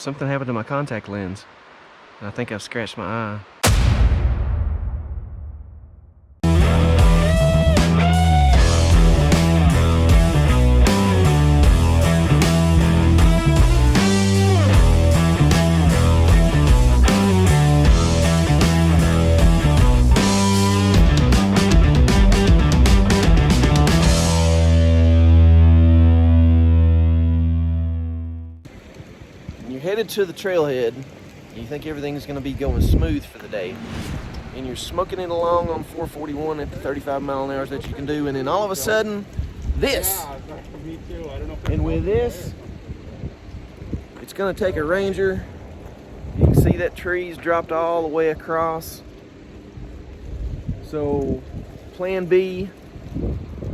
Something happened to my contact lens. I think I've scratched my eye. Headed to the trailhead, you think everything's going to be going smooth for the day, and you're smoking it along on 441 at the 35 mile an hour that you can do, and then all of a sudden, this. And with this, it's going to take a Ranger. You can see that tree's dropped all the way across. So, plan B,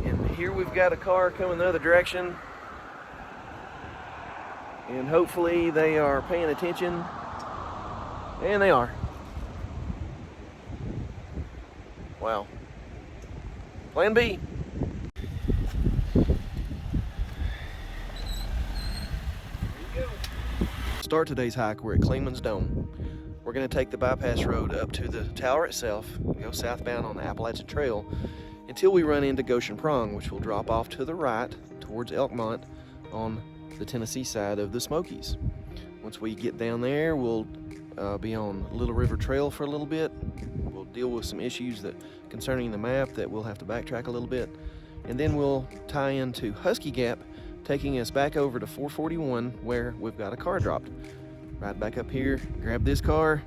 and here we've got a car coming the other direction. And hopefully they are paying attention, and they are. Wow. Plan B. Start today's hike, we're at Clingmans Dome. We're gonna take the bypass road up to the tower itself, go southbound on the Appalachian Trail until we run into Goshen Prong, which will drop off to the right towards Elkmont on the Tennessee side of the Smokies. Once we get down there, we'll be on Little River Trail for a little bit. We'll deal with some issues that concerning the map that we'll have to backtrack a little bit, and then we'll tie into Huskey Gap, taking us back over to 441 where we've got a car dropped. Right back up here, grab this car,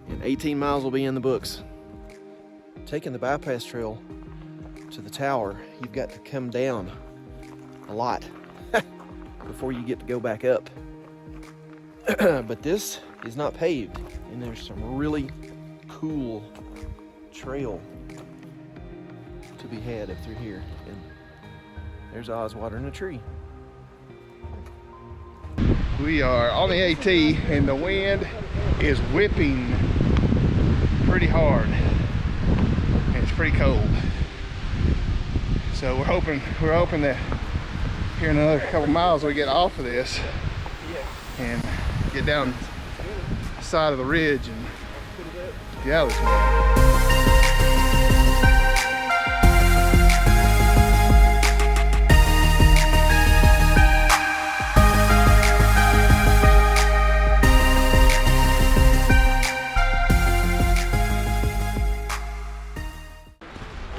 and 18 miles will be in the books. Taking the bypass trail to the tower, you've got to come down a lot before you get to go back up. But this is not paved, and there's some really cool trail to be had up through here. And there's Oz watering a tree. We are on the AT and the wind is whipping pretty hard and it's pretty cold. So we're hoping that here in another couple miles we get off of this and get down the side of the ridge and get out of this wind.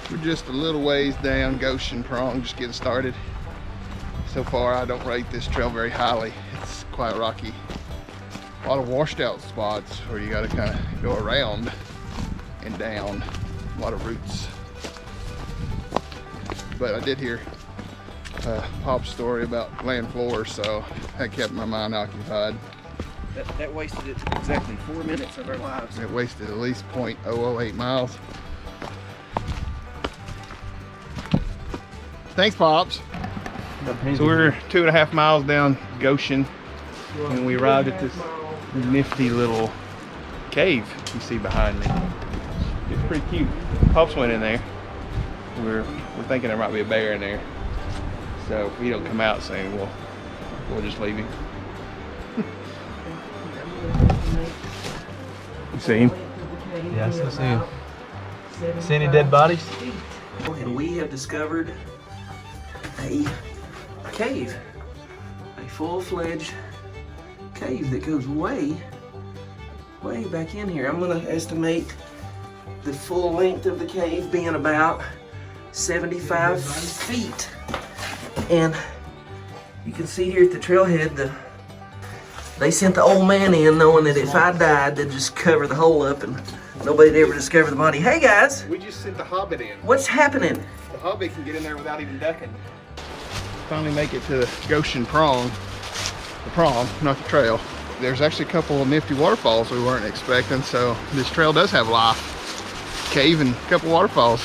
We're just a little ways down Goshen Prong, just getting started. So far, I don't rate this trail very highly. It's quite rocky. A lot of washed out spots where you gotta kind of go around and down. A lot of roots. But I did hear Pop's story about land floors, so that kept my mind occupied. That wasted it exactly 4 minutes of our lives. It wasted at least 0.008 miles. Thanks, Pops. So we're 2.5 miles down Goshen, and we arrived at this nifty little cave you see behind me. It's pretty cute. Pops went in there. We're thinking there might be a bear in there. So if he don't come out soon, we'll just leave him. You see him? Yeah, I still see him. See any dead bodies? And we have discovered a cave, a full-fledged cave that goes way back in here. I'm gonna estimate the full length of the cave being about 75 feet. And you can see here at the trailhead, they sent the old man in knowing that if I died, they'd just cover the hole up and nobody'd ever discover the body. Hey guys! We just sent the Hobbit in. What's happening? The Hobbit can get in there without even ducking. Finally make it to the Goshen Prong. The prong, not the trail. There's actually a couple of nifty waterfalls we weren't expecting, so this trail does have life. Cave and a couple waterfalls.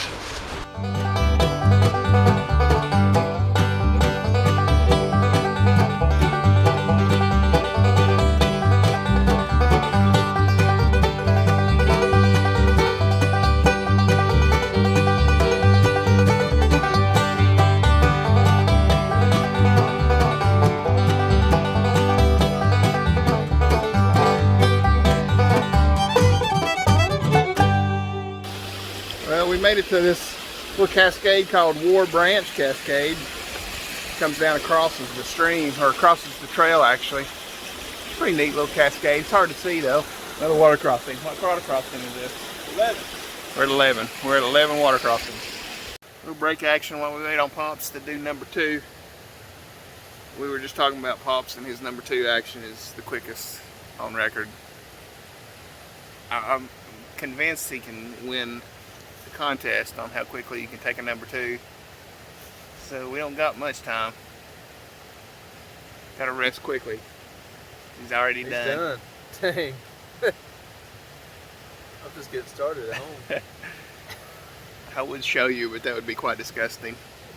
made it to this little cascade called War Branch Cascade. Comes down and crosses the stream, or crosses the trail actually. Pretty neat little cascade. It's hard to see though. Another water crossing. What water crossing is this? 11. We're at 11. We're at 11 water crossings. Little brake action while we wait on Pops to do number 2. We were just talking about Pops, and his number 2 action is the quickest on record. I'm convinced he can win the contest on how quickly you can take a number 2. So we don't got much time. Gotta rest quickly. He's already done. Dang. I'm just getting started at home. I would show you, but that would be quite disgusting.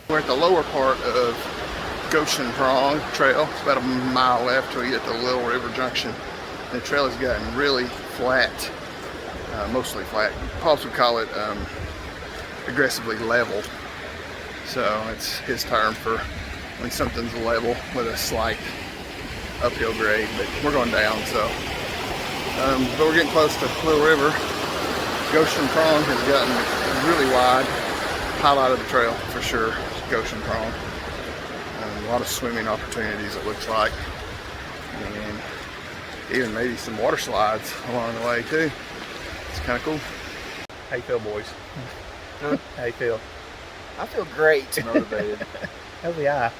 We're at the lower part of Goshen Prong Trail. It's about a mile left till you get to Little River Junction. The trail has gotten really flat, mostly flat. Pops would call it aggressively level. So it's his term for when something's level with a slight uphill grade, but we're going down, so. But we're getting close to Little River. Goshen Prong has gotten really wide. Highlight of the trail for sure, Goshen Prong. A lot of swimming opportunities it looks like. And even maybe some water slides along the way too. It's kind of cool. How you feel, boys? Huh? How you feel? I feel great. Motivated. How's the eye?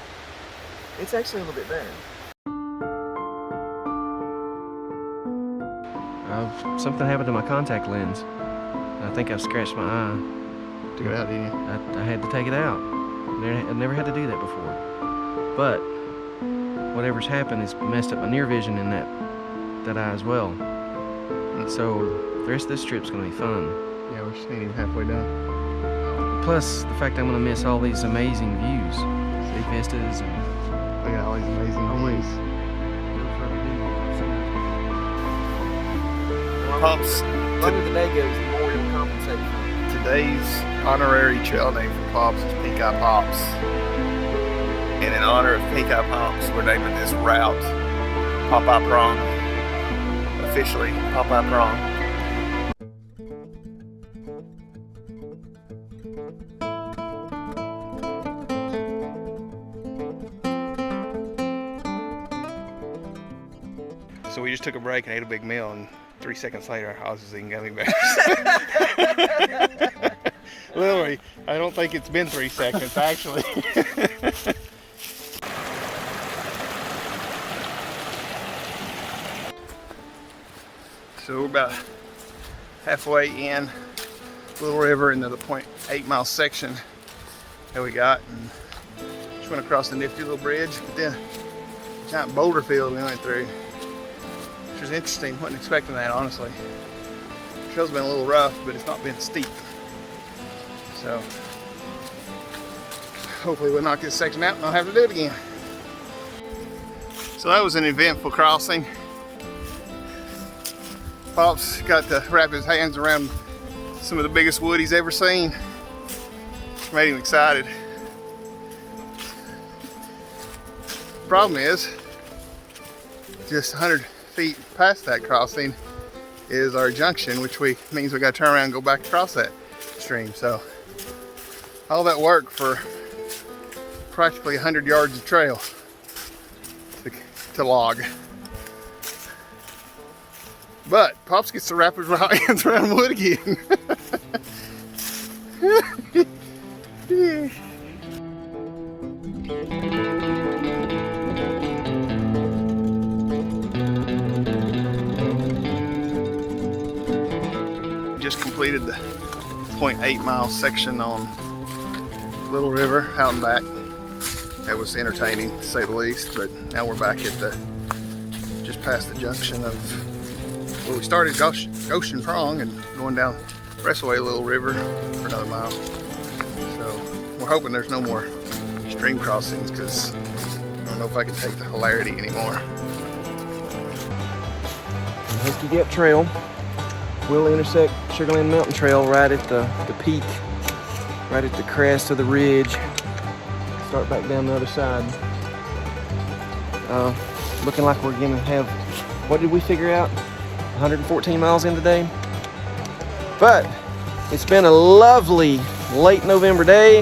It's actually a little bit better. Something happened to my contact lens. I think I've scratched my eye. Took it out, didn't you? I had to take it out. I've never had to do that before. But whatever's happened has messed up my near vision in that eye as well. So the rest of this trip's gonna be fun. Yeah, we're just nearly halfway done. Plus the fact I'm gonna miss all these amazing views, sea vistas, and Look at all these amazing views. Pops, The longer the day goes, the more you'll compensate for. today's honorary trail name for Pops is Pink Eye Pops. And in honor of Pink Eye Pops, we're naming this route POPEYE Prong. Officially, POPEYE Prong. So we just took a break and ate a big meal, and 3 seconds later I was just eating gummy bears. Literally, I don't think it's been 3 seconds actually. So we're about halfway in Little River into the 0.8 mile section that we got, and just went across the nifty little bridge, but then a giant boulder field we went through, which was interesting. Wasn't expecting that, honestly. The trail's been a little rough, but it's not been steep, so hopefully we'll knock this section out and I'll have to do it again. So that was an eventful crossing. Pops got to wrap his hands around some of the biggest wood he's ever seen. Made him excited. Problem is, just 100 feet past that crossing is our junction, which means we got to turn around and go back across that stream. So all that work for practically 100 yards of trail to log. But Pops gets to wrap his hands around wood again. Just completed the 0.8 mile section on Little River out and back. That was entertaining to say the least, but now we're back at just past the junction of, well, we started Goshen Prong and going down Raceway Little River for another mile. So we're hoping there's no more stream crossings, because I don't know if I can take the hilarity anymore. Huskey Gap Trail will intersect Sugarland Mountain Trail right at the peak, right at the crest of the ridge. Start back down the other side. Looking like we're gonna have, what did we figure out? 114 miles in today. But It's been a lovely late November day.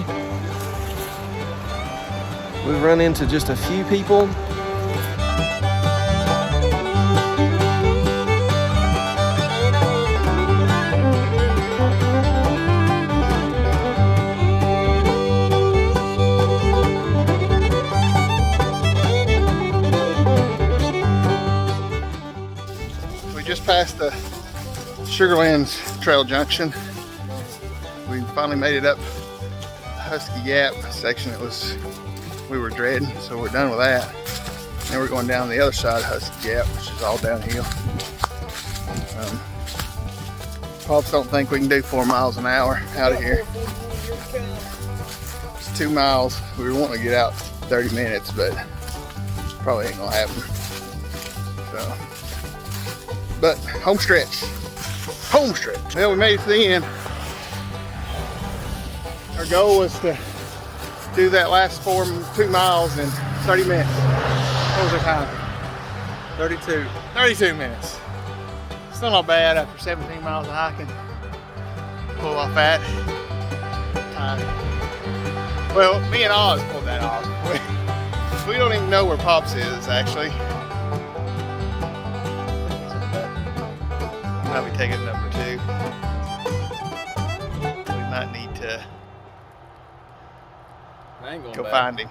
We've run into just a few people. We just passed the Sugarland's trail junction. We finally made it up Huskey Gap section we were dreading, so we're done with that. Now we're going down the other side of Huskey Gap, which is all downhill. Pops don't think we can do 4 miles an hour out of here. It's 2 miles. We were wanting to get out 30 minutes, but probably ain't gonna happen. So, but home stretch. Home stretch. Well, we made it to the end. Our goal was to do that last 2 miles in 30 minutes. What was our time? 32 minutes. Still not bad after 17 miles of hiking. Pull off that. Time. Well, me and Oz pulled that off. We don't even know where Pops is, actually. Might be taking number 2. We might need to I ain't going go back. find him.